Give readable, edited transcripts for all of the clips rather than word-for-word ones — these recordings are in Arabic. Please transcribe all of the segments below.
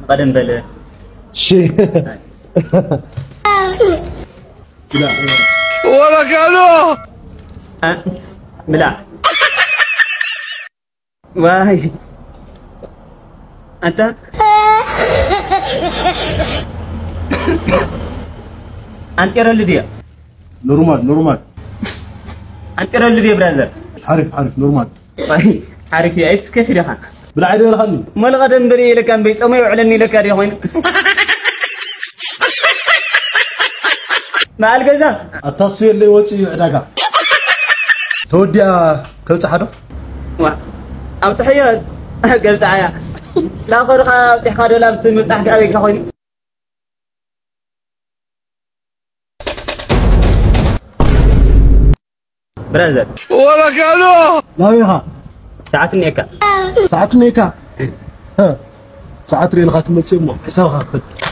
قدم بلا شيء لا ولا قالوا بلا واي أنت أنت يا رولدي نورمال أنت يا رولدي برازر عارف نورمال عارف يا إكس كيف يا بلا عادي ولا خلني ما الغدن بري لك أم بيت أما يعلني لك يا وين مع الجزاء التصوير اللي وصي عداك تودي كل صحده أو تحيات قلت عيا لا فرقة تحقد ولا بتمسح قابي كخوين برازر ولا قالوا لا ويها ساعات النيكا ها ساعات ريل غاك مسمو حساب غاك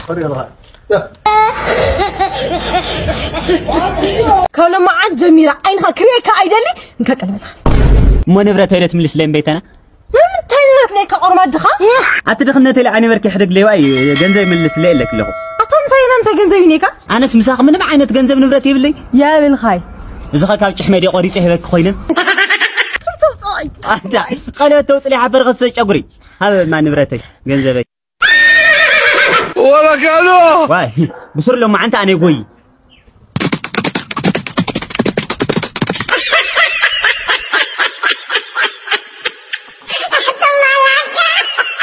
ريل غاك كلام عن جميلة عينها كريكة عيدلي نك قلبتها مو نبرة هيلة ملس لين بيتنا من تاينرت نيكا أورماد دخا أتدخلنا تلي عيني بركي حرق لي واي جنزي ملس لين لك له أتم زينا أنت جنزي نيكا أنا اسم ساق من معينة جنزي نبرة يبلي يا بالخاي إذا خاك هاوش حميدي قريت هبك خوينا قالوا توصلي حبر غسل أقري هذا ما نبرتي جنزي ولا قالوا واي بصير لهم أنت أنا يقوي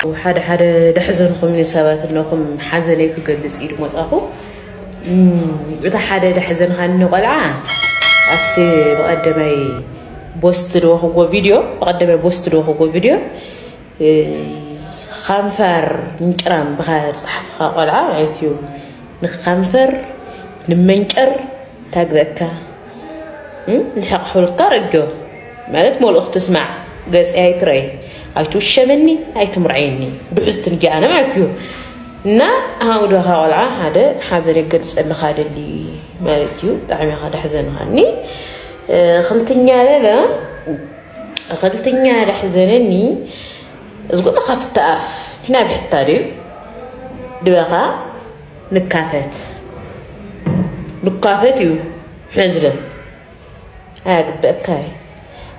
وحدا دحزنكم نسابات انكم حزنيك قدس ايد مصاخو اذا حدا دحزن خان قلعه افتي بقدمي بوست دو هو فيديو خنفر نقرام بخير صحف قلعه ايتيو نخنفر نمنقر تاغدكا نحق حول كرجو مالت مول اخت تسمع قص اي تري ايتو شمني ايتو مرعيني بحستن جاء انا مالتيو نا هاودو هاولعه هذا حزن يقلص اللي خادلي مالتيو طعمي هذا حزن خاني خلتني لا حزنني زقوم خفت اف هنا بحتاري دبقه نكافتيو حزله هاك بكاي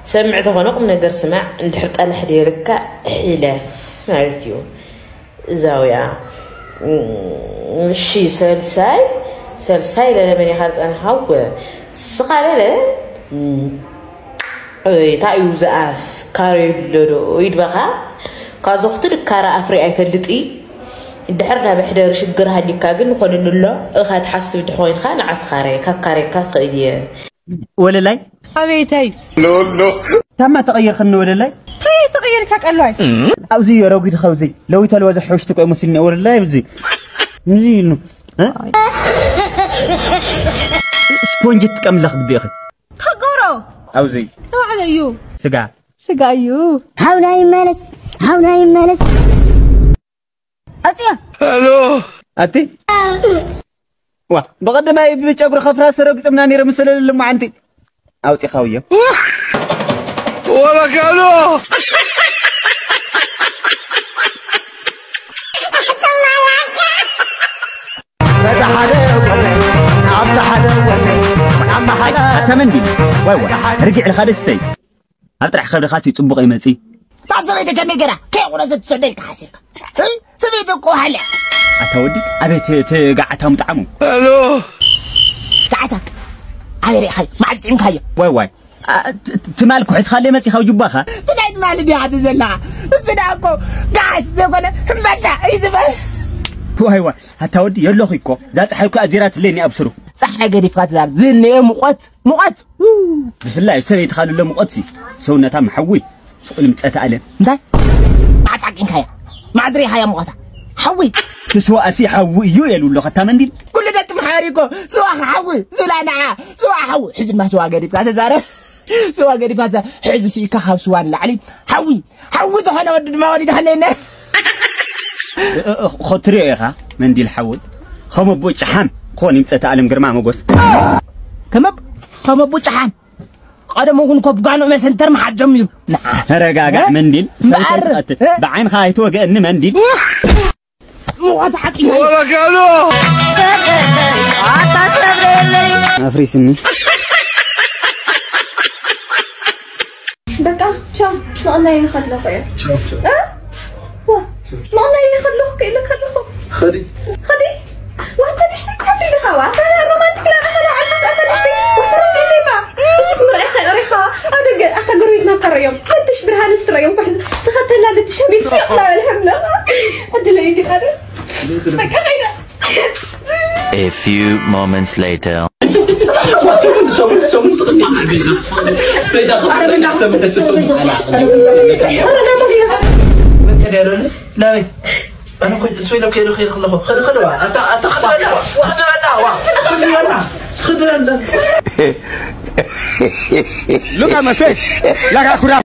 سمعت غنقم نقر سمع ندحط على حد يركا حلاف مالتيو زاوية شي سلساي لما يخرج انا هاو سقال له تايو زاف كاري لودو يدبخا كازوخت الكارا افري ايفلطي دحرنا بحدر شجر هديكا كن خدنلو اخا تحسب دحوين خان عتخاري كقيديه ولا لاي أبيتي نو تم تغير خنو ولا لاي تغير كاك الله او زي روقي خوزي لو تلوز حوشتك او مسلني ولا لاي وزي مزينو ها سبونج تكملخ بدي اخي تقورو او زي عليو سقايو هاونا يمالس اتيا الو اتي وا بقدم اي بيچغر خفرا سرق صمنا نير مسل لما انت اوتي خويه ولا قالوا اتمنى واي رجع لخالستي اطرح خبر خالتي يصبق يمصي تعصبي تجميقرا كي قرصت تسدلك حاسيك سبيتك وحلا اتودي ابيت تقعتهم طعمو الو قعتك عيري خي ما عرفت عنك هيا واي تمالك وحد خلي مصي خو جباخه تدعي مالي دي عاد زلعه صداقو قاعد زغله مشا يزبل واي هتودي يلو خيكو ذا صحيكو ازيرات ليني ابصرو صح قديف كاتزاب زني مقت بالله سبيت خالو لمقتي سونتا محوي سقل مصته عليه انت ما تعقين هيا ما ادري هيا مقتا حوي تسوا اسي حوي يو يلو لو ختامنديل كل دك محاريكو سوا حوي زلانا سوا حوي حزن ما سوا قديف كاتزاره سوا قديف كاتزا حز سي كخاب سوان لعلي حوي زحنا ودد ما وليد هلينا خطري يا منديل حول خم بوچ حام خوني مصته علم غرما مغوس كم بوچ حام قدم ممكن كوبقانو ما سنتر ما حد جميو رجع منديل سويت بعين خايت وجه إن منديل وقت حكي ولا قالوا أفريسني بقى شو ما ياخذ له خير شو ما ياخذ له كيلو خدي وانت نشتي تحفي لي خوا انا رومانتيك لا انا عارفه انت نشتي وتردي لي ما بس اسمر اخي ريخا ادق اتقريت ما كريم انت شبرها نستريم بحز تخدت لا تشبي في لا الحمله قد لي انا A few moments later. أنا كنت أسوي له كيلو خير خلوه خلوه أنت خلوه واحد خذ أنا Look at my face. Like I could have